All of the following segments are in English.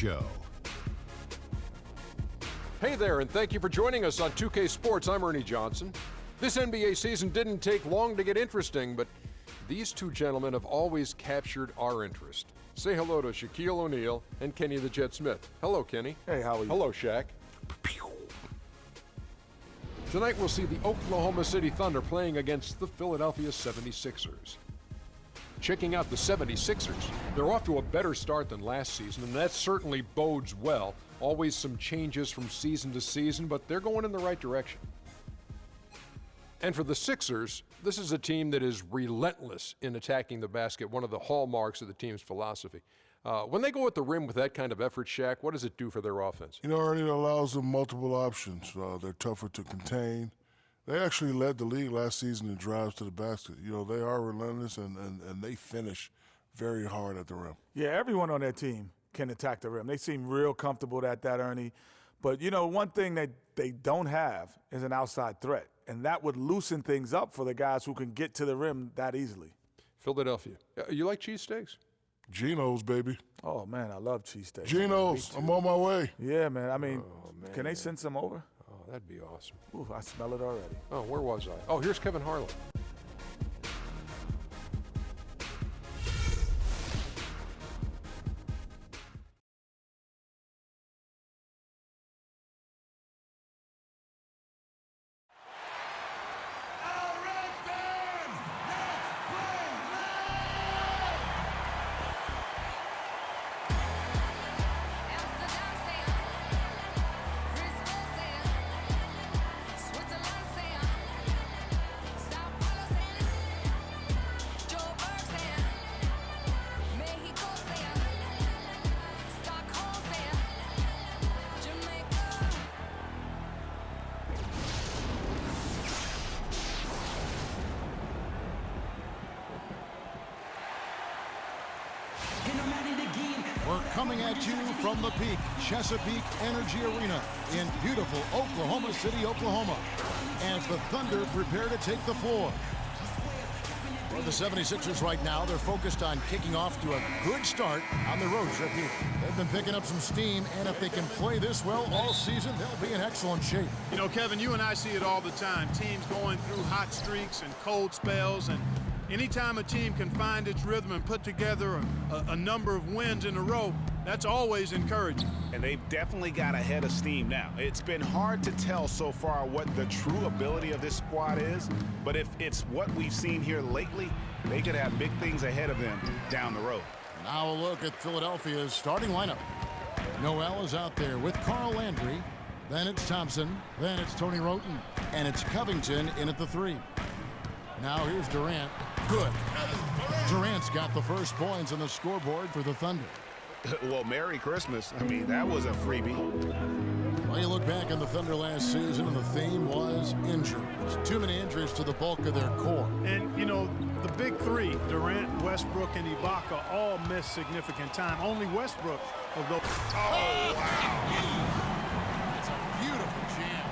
Show. Hey there, and thank you for joining us on 2K Sports. I'm Ernie Johnson. This NBA season didn't take long to get interesting, but these two gentlemen have always captured our interest. Say hello to Shaquille O'Neal and Kenny the Jet Smith. Hello, Kenny. Hey, how are you? Hello, Shaq. Tonight we'll see the Oklahoma City Thunder playing against the Philadelphia 76ers. Checking out the 76ers, they're off to a better start than last season, and that certainly bodes well. Always some changes from season to season, but they're going in the right direction. And for the Sixers, this is a team that is relentless in attacking the basket, one of the hallmarks of the team's philosophy. When they go at the rim with that kind of effort, Shaq, what does it do for their offense? You know, Ernie, it allows them multiple options. They're tougher to contain. They actually led the league last season in drives to the basket. You know, they are relentless, and they finish very hard at the rim. Yeah, everyone on that team can attack the rim. They seem real comfortable at that, Ernie. But, you know, one thing that they don't have is an outside threat, and that would loosen things up for the guys who can get to the rim that easily. Philadelphia. You like cheesesteaks? Geno's, baby. Oh, man, I love cheesesteaks. Geno's. I'm on my way. Yeah, man. I mean, can they send some over? Oh, that'd be awesome. Ooh, I smell it already. Oh, where was I? Oh, here's Kevin Harlan. We're coming at you from the Peak Chesapeake Energy Arena in beautiful Oklahoma City, Oklahoma, as the Thunder prepare to take the floor. For the 76ers right now, they're focused on kicking off to a good start on the road trip here. They've been picking up some steam, and if they can play this well all season, they'll be in excellent shape. You know, Kevin, you and I see it all the time. Teams going through hot streaks and cold spells, and anytime a team can find its rhythm and put together a number of wins in a row, that's always encouraging. And they've definitely got a head of steam now. It's been hard to tell so far what the true ability of this squad is, but if it's what we've seen here lately, they could have big things ahead of them down the road. Now a look at Philadelphia's starting lineup. Noel is out there with Carl Landry. Then it's Thompson. Then it's Tony Wroten. And it's Covington in at the 3. Now here's Durant. Good. Durant's got the first points on the scoreboard for the Thunder. Well, Merry Christmas. I mean, that was a freebie. Well, you look back on the Thunder last season, and the theme was injuries. Too many injuries to the bulk of their core. And, you know, the big three, Durant, Westbrook, and Ibaka, all missed significant time. Only Westbrook of those. Oh, wow. It's a beautiful jam.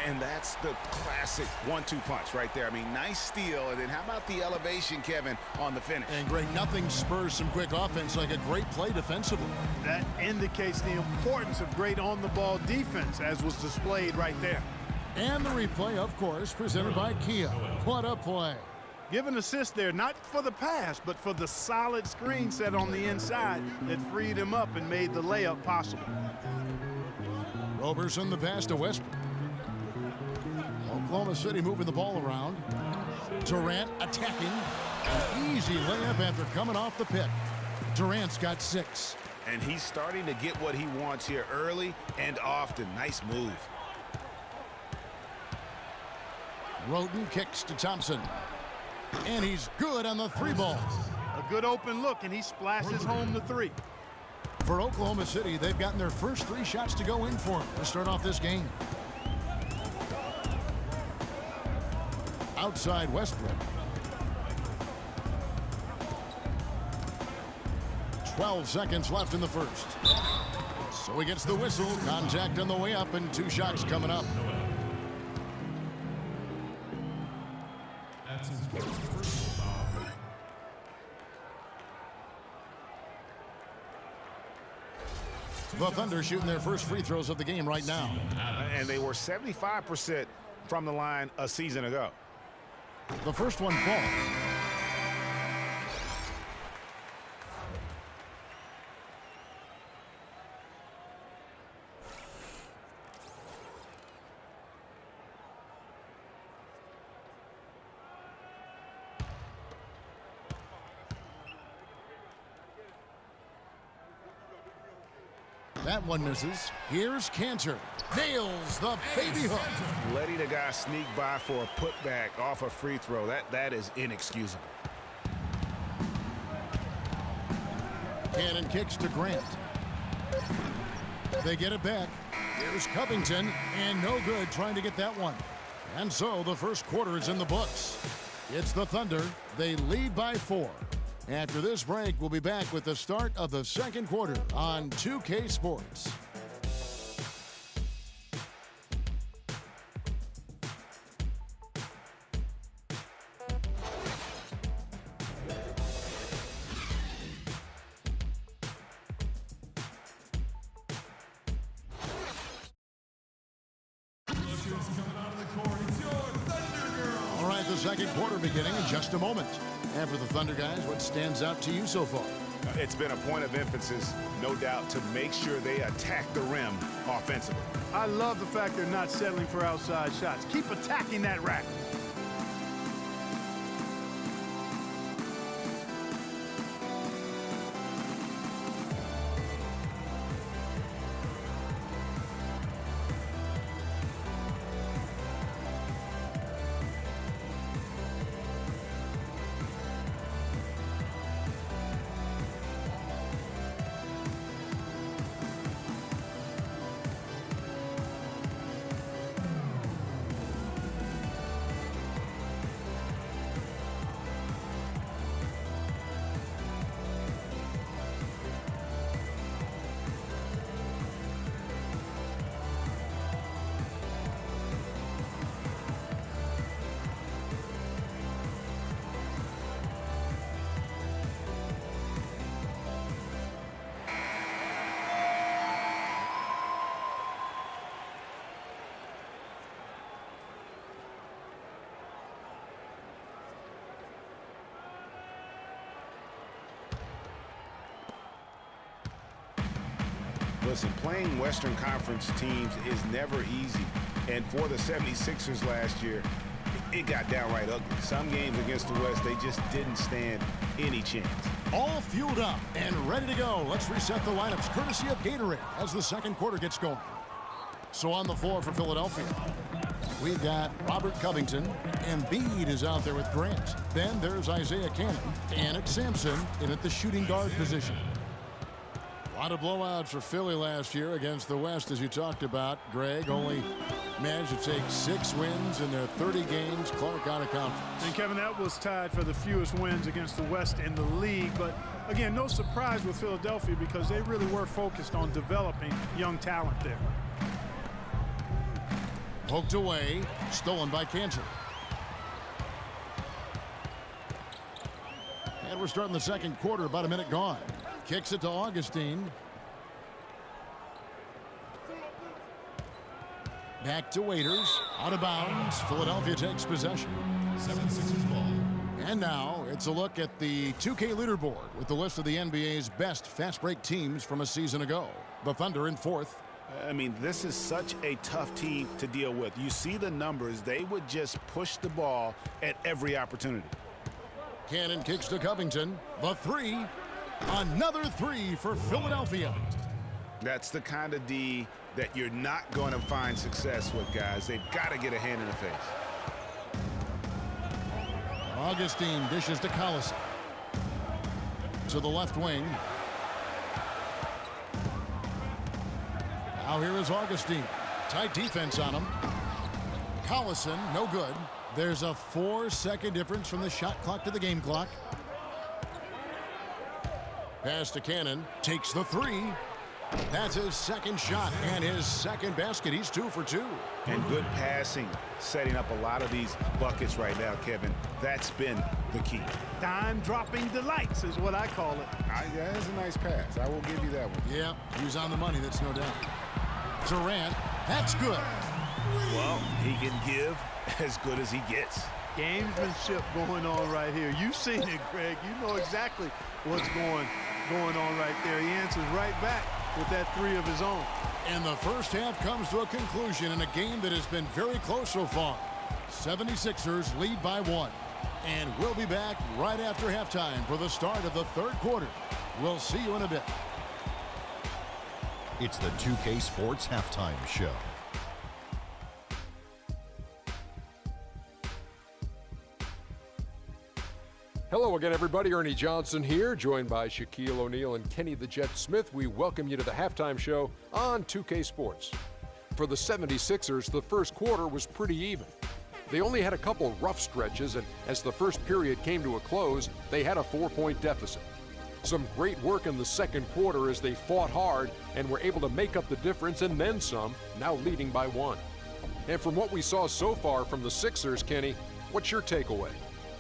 And that's the classic 1-2 punch right there. I mean, nice steal. And then how about the elevation, Kevin, on the finish? And great, nothing spurs some quick offense like a great play defensively. That indicates the importance of great on-the-ball defense, as was displayed right there. And the replay, of course, presented by Kia. What a play. Give an assist there, not for the pass, but for the solid screen set on the inside that freed him up and made the layup possible. Roberson the pass to Westbrook. Oklahoma City moving the ball around. Durant attacking. An easy layup after coming off the pick. Durant's got 6. And he's starting to get what he wants here early and often. Nice move. Wroten kicks to Thompson. And he's good on the 3 ball. A good open look, and he splashes home the 3. For Oklahoma City, they've gotten their first 3 shots to go in for them to start off this game. Outside Westbrook. 12 seconds left in the first. So he gets the whistle. Contact on the way up and 2 shots coming up. That's his first personal foul. The Thunder shooting their first free throws of the game right now. And they were 75% from the line a season ago. The first one falls. That one misses. Here's Cantor. Nails the baby hook. Letting a guy sneak by for a putback off a free throw, that is inexcusable. Cannon kicks to Grant. They get it back. Here's Covington, and no good trying to get that one. And so the first quarter is in the books. It's the Thunder. They lead by 4. After this break, we'll be back with the start of the second quarter on 2K Sports. All right, the second quarter beginning in just a moment. And for the Thunder guys, what stands out to you so far? It's been a point of emphasis, no doubt, to make sure they attack the rim offensively. I love the fact they're not settling for outside shots. Keep attacking that rack. Listen, playing Western Conference teams is never easy. And for the 76ers last year, it got downright ugly. Some games against the West, they just didn't stand any chance. All fueled up and ready to go. Let's reset the lineups courtesy of Gatorade as the second quarter gets going. So on the floor for Philadelphia, we've got Robert Covington. Embiid is out there with Grant. Then there's Isaiah Cannon. And it's Sampson in at the shooting guard position. A lot of blowouts for Philly last year against the West, as you talked about. Greg only managed to take 6 wins in their 30 games. Clark out of conference. And Kevin, that was tied for the fewest wins against the West in the league. But again, no surprise with Philadelphia because they really were focused on developing young talent there. Poked away, stolen by Cantor. And we're starting the second quarter, about a minute gone. Kicks it to Augustine. Back to Waiters. Out of bounds. Philadelphia takes possession. 76ers ball. And now it's a look at the 2K leaderboard with the list of the NBA's best fast break teams from a season ago. The Thunder in 4th. I mean, this is such a tough team to deal with. You see the numbers. They would just push the ball at every opportunity. Cannon kicks to Covington. The 3. Another 3 for Philadelphia. That's the kind of D that you're not going to find success with, guys. They've got to get a hand in the face. Augustine dishes to Collison. To the left wing. Now here is Augustine. Tight defense on him. Collison, no good. There's a 4-second difference from the shot clock to the game clock. Pass to Cannon. Takes the 3. That's his second shot and his second basket. He's 2 for 2. And good passing, setting up a lot of these buckets right now, Kevin. That's been the key. Dime-dropping delights is what I call it. Yeah, that's a nice pass. I will give you that one. Yeah, he was on the money, that's no doubt. Durant, that's good. Well, he can give as good as he gets. Gamesmanship going on right here. You've seen it, Greg. You know exactly what's going on right there. He answers right back with that 3 of his own. And the first half comes to a conclusion in a game that has been very close so far. 76ers lead by 1. And we'll be back right after halftime for the start of the third quarter. We'll see you in a bit. It's the 2K Sports Halftime Show. Hello again, everybody. Ernie Johnson here, joined by Shaquille O'Neal and Kenny the Jet Smith. We welcome you to the halftime show on 2K Sports. For the 76ers, the first quarter was pretty even. They only had a couple rough stretches, and as the first period came to a close, they had a 4-point deficit. Some great work in the second quarter as they fought hard and were able to make up the difference and then some, now leading by 1. And from what we saw so far from the Sixers, Kenny, what's your takeaway?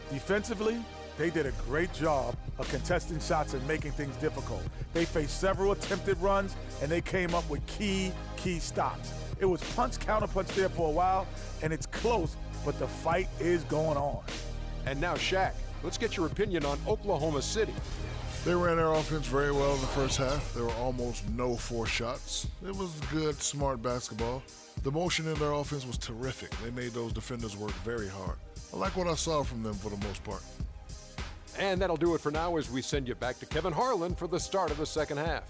Defensively, they did a great job of contesting shots and making things difficult. They faced several attempted runs, and they came up with key stops. It was punch, counter-punch there for a while, and it's close, but the fight is going on. And now, Shaq, let's get your opinion on Oklahoma City. They ran their offense very well in the first half. There were almost no forced shots. It was good, smart basketball. The motion in their offense was terrific. They made those defenders work very hard. I like what I saw from them for the most part. And that'll do it for now as we send you back to Kevin Harlan for the start of the second half.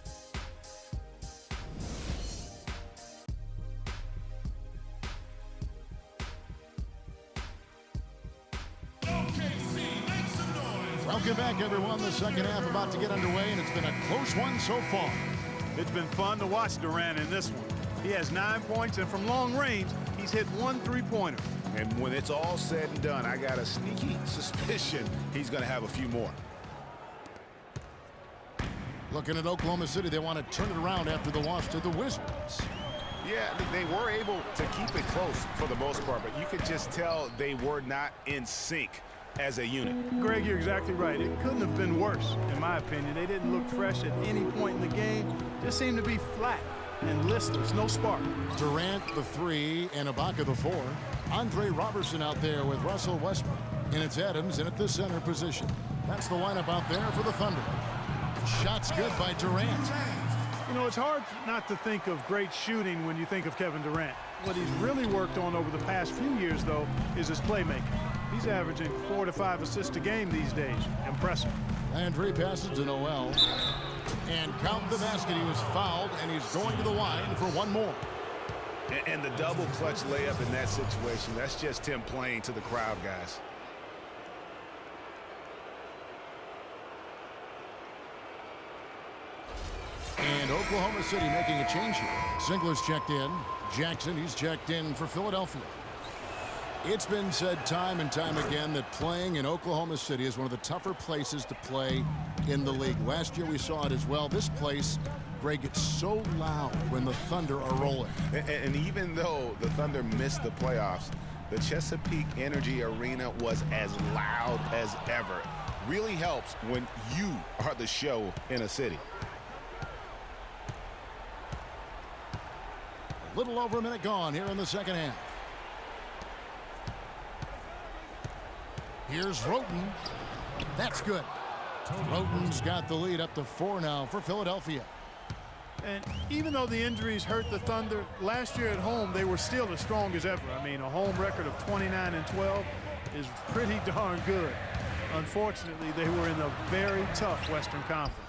Welcome back, everyone. The second half about to get underway, and it's been a close one so far. It's been fun to watch Durant in this one. He has 9 points, and from long range, he's hit 1 3-pointer. And when it's all said and done, I got a sneaky suspicion he's going to have a few more. Looking at Oklahoma City, they want to turn it around after the loss to the Wizards. Yeah, they were able to keep it close for the most part, but you could just tell they were not in sync as a unit. Greg, you're exactly right. It couldn't have been worse, in my opinion. They didn't look fresh at any point in the game. Just seemed to be flat and listless, no spark. Durant, the 3, and Ibaka, the 4. Andre Robertson out there with Russell Westbrook. And it's Adams in at the center position. That's the lineup out there for the Thunder. Shots good by Durant. You know, it's hard not to think of great shooting when you think of Kevin Durant. What he's really worked on over the past few years, though, is his playmaking. He's averaging 4 to 5 assists a game these days. Impressive. Landry passes to Noel. And count the basket. He was fouled, and he's going to the line for one more. And the double clutch layup in that situation, that's just him playing to the crowd, guys. And Oklahoma City making a change here. Singler's checked in. Jackson, he's checked in for Philadelphia. It's been said time and time again that playing in Oklahoma City is one of the tougher places to play in the league. Last year we saw it as well. This place, Greg, gets so loud when the Thunder are rolling. And even though the Thunder missed the playoffs, the Chesapeake Energy Arena was as loud as ever. Really helps when you are the show in a city. A little over a minute gone here in the second half. Here's Roten. That's good. Roten's got the lead up to 4 now for Philadelphia. And even though the injuries hurt the Thunder, last year at home they were still as strong as ever. I mean, a home record of 29-12 is pretty darn good. Unfortunately, they were in a very tough Western Conference.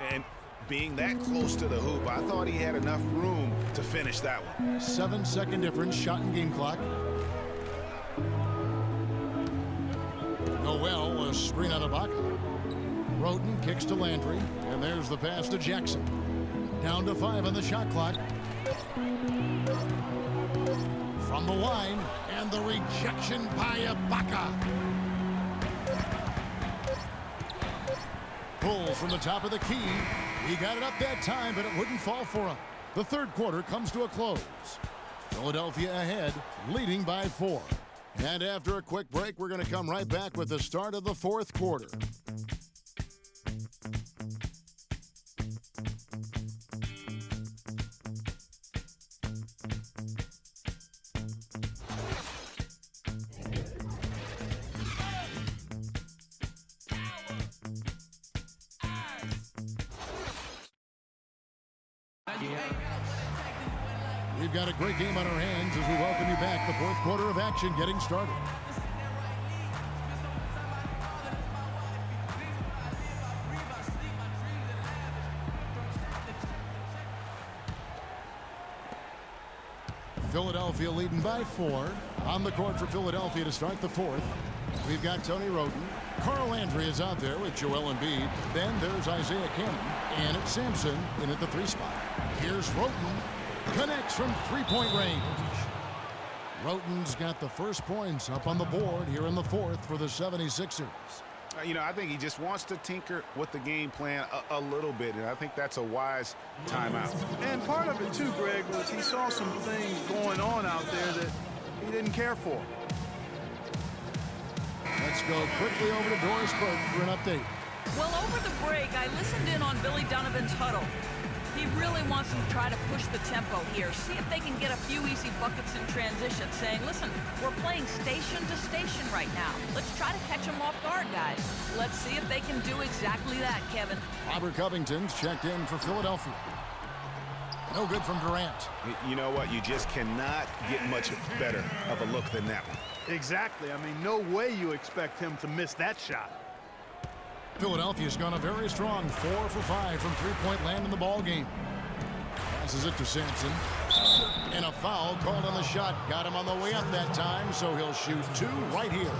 And being that close to the hoop, I thought he had enough room to finish that one. 7-second difference, shot and game clock. Noel, a screen on Ibaka. Roten kicks to Landry, and there's the pass to Jackson. Down to 5 on the shot clock. From the line, and the rejection by Ibaka. Pull from the top of the key. He got it up that time, but it wouldn't fall for him. The third quarter comes to a close. Philadelphia ahead, leading by 4. And after a quick break, we're going to come right back with the start of the fourth quarter. We've got a great game on our hands as we welcome you back. The fourth quarter of action getting started. Philadelphia leading by 4. On the court for Philadelphia to start the fourth. We've got Tony Roden. Carl Landry is out there with Joel Embiid. Then there's Isaiah Cannon. And it's Sampson in at the 3 spot. Here's Roden. Connects from three-point range. Roten's got the first points up on the board here in the fourth for the 76ers. You know, I think he just wants to tinker with the game plan a little bit, and I think that's a wise timeout. And part of it, too, Greg, was he saw some things going on out there that he didn't care for. Let's go quickly over to Doris Burke for an update. Well, over the break, I listened in on Billy Donovan's huddle. He really wants them to try to push the tempo here, see if they can get a few easy buckets in transition, saying, listen, we're playing station to station right now. Let's try to catch them off guard, guys. Let's see if they can do exactly that, Kevin. Robert Covington's checked in for Philadelphia. No good from Durant. You know what? You just cannot get much better of a look than that one. Exactly. I mean, no way you expect him to miss that shot. Philadelphia's gone a very strong 4 for 5 from three-point land in the ball game. Passes it to Sampson. And a foul called on the shot. Got him on the way up that time, so he'll shoot 2 right here.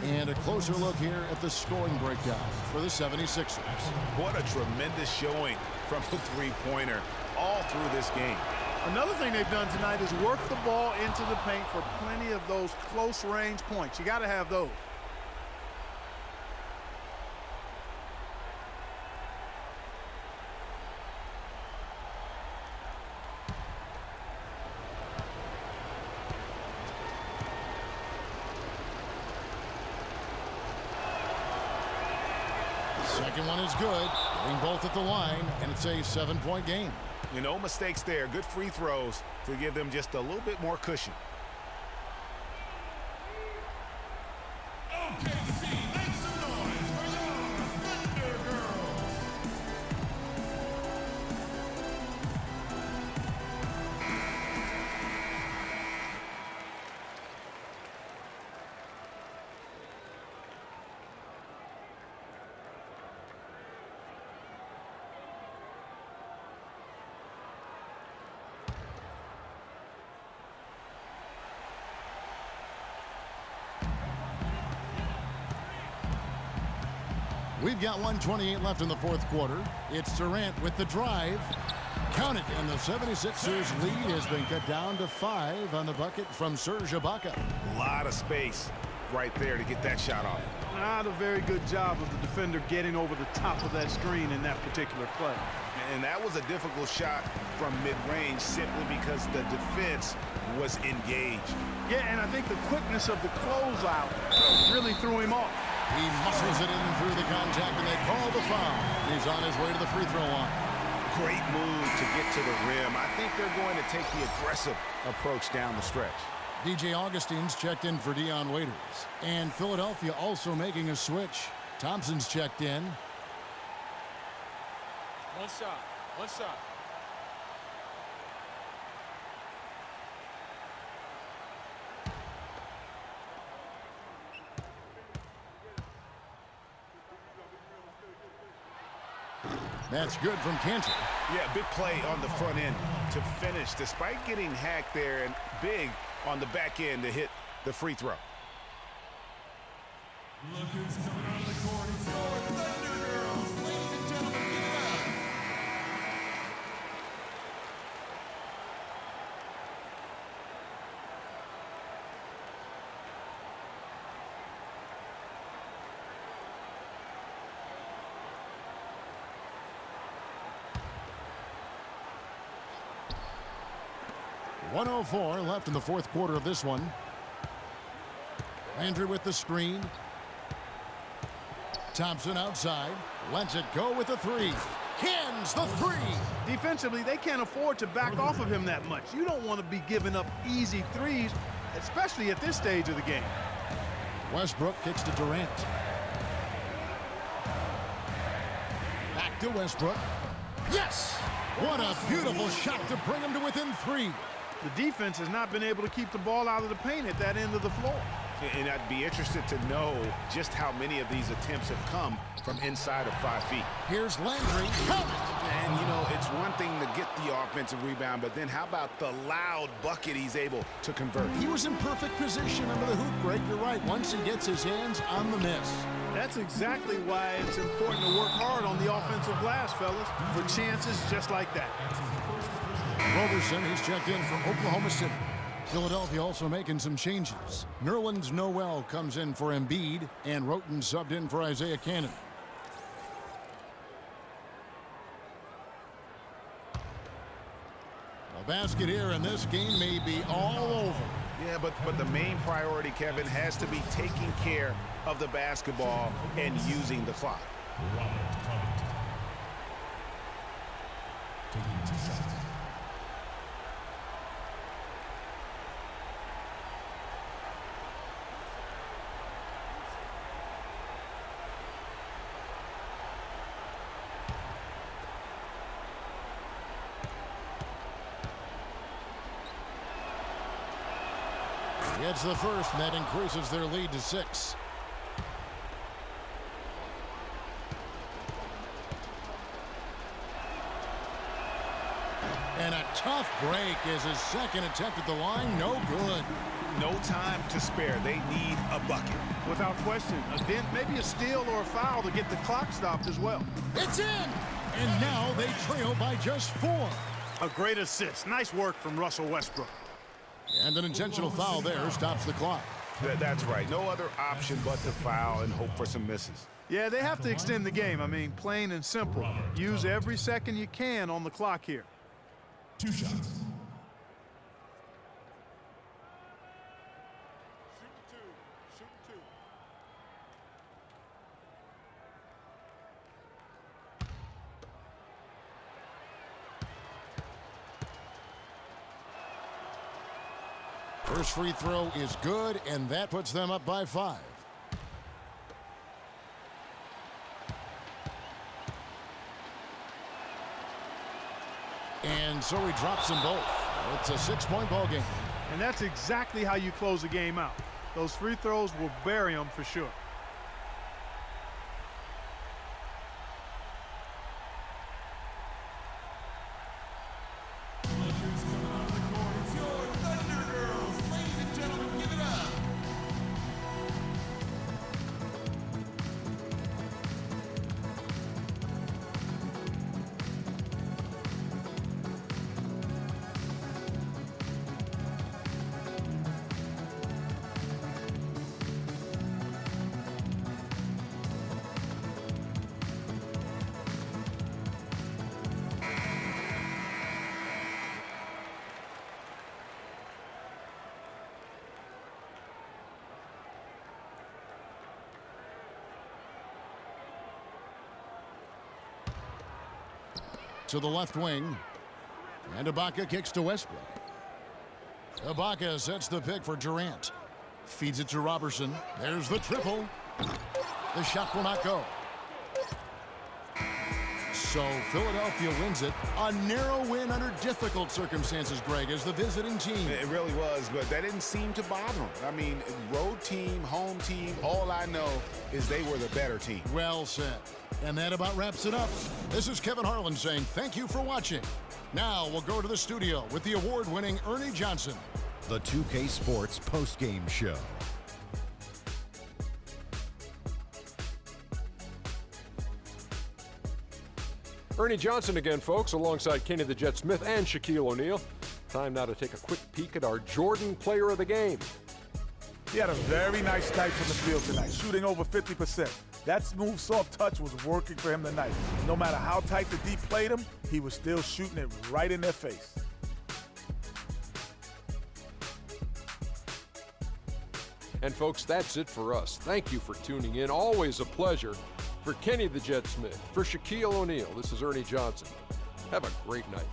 And a closer look here at the scoring breakdown for the 76ers. What a tremendous showing from the three-pointer all through this game. Another thing they've done tonight is work the ball into the paint for plenty of those close-range points. You got to have those. Second one is good. Getting both at the line, and it's a 7-point game. You know, mistakes there. Good free throws to give them just a little bit more cushion. OKC, make some noise for your Thunder Girls. We've got 1:28 left in the fourth quarter. It's Durant with the drive. Count it, and the 76ers lead has been cut down to 5 on the bucket from Serge Ibaka. A lot of space right there to get that shot off. Not a very good job of the defender getting over the top of that screen in that particular play. And that was a difficult shot from mid-range simply because the defense was engaged. Yeah, and I think the quickness of the closeout really threw him off. He muscles it in through the contact, and they call the foul. He's on his way to the free throw line. Great move to get to the rim. I think they're going to take the aggressive approach down the stretch. DJ Augustine's checked in for Dion Waiters. And Philadelphia also making a switch. Thompson's checked in. One shot. One shot. That's good from Cantor. Yeah, big play on the front end to finish, despite getting hacked there, and big on the back end to hit the free throw. Look who's coming on the court. It's your Thunder Girls. Ladies and gentlemen, give it up. 1:04 left in the fourth quarter of this one. Landry with the screen. Thompson outside. Lets it go with the three. Cans the three. Defensively, they can't afford to back off of him that much. You don't want to be giving up easy threes, especially at this stage of the game. Westbrook kicks to Durant. Back to Westbrook. Yes! What a beautiful shot to bring him to within three. The defense has not been able to keep the ball out of the paint at that end of the floor. And I'd be interested to know just how many of these attempts have come from inside of 5 feet. Here's Landry. Count it! And, you know, it's one thing to get the offensive rebound, but then how about the loud bucket he's able to convert? He was in perfect position under the hoop break. You're right. Once he gets his hands on the miss. That's exactly why it's important to work hard on the offensive glass, fellas, for chances just like that. Roberson, he's checked in from Oklahoma City. Philadelphia also making some changes. Nerlens Noel comes in for Embiid, and Roten subbed in for Isaiah Cannon. A basket here, and this game may be all over. Yeah, but the main priority, Kevin, has to be taking care of the basketball and using the clock. Taking 2 shots. Gets the first, and that increases their lead to 6. And a tough break is his second attempt at the line. No good. No time to spare. They need a bucket. Without question. Again, maybe a steal or a foul to get the clock stopped as well. It's in! And now they trail by just 4. A great assist. Nice work from Russell Westbrook. And an intentional foul there stops the clock. That's right. No other option but to foul and hope for some misses. Yeah, they have to extend the game. I mean, plain and simple. Use every second you can on the clock here. 2 shots. First free throw is good, and that puts them up by 5. And so he drops them both. It's a 6-point ball game. And that's exactly how you close a game out. Those free throws will bury them for sure. To the left wing. And Ibaka kicks to Westbrook. Ibaka sets the pick for Durant. Feeds it to Robertson. There's the triple. The shot will not go. So Philadelphia wins it. A narrow win under difficult circumstances, Greg, as the visiting team. It really was, but that didn't seem to bother them. I mean, road team, home team, all I know is they were the better team. Well said. And that about wraps it up. This is Kevin Harlan saying thank you for watching. Now we'll go to the studio with the award-winning Ernie Johnson. The 2K Sports postgame show. Ernie Johnson again, folks, alongside Kenny the Jet Smith and Shaquille O'Neal. Time now to take a quick peek at our Jordan Player of the Game. He had a very nice night from the field tonight, shooting over 50%. That smooth, soft touch was working for him tonight. No matter how tight the D played him, he was still shooting it right in their face. And folks, that's it for us. Thank you for tuning in. Always a pleasure. For Kenny the Jet Smith, for Shaquille O'Neal, this is Ernie Johnson. Have a great night.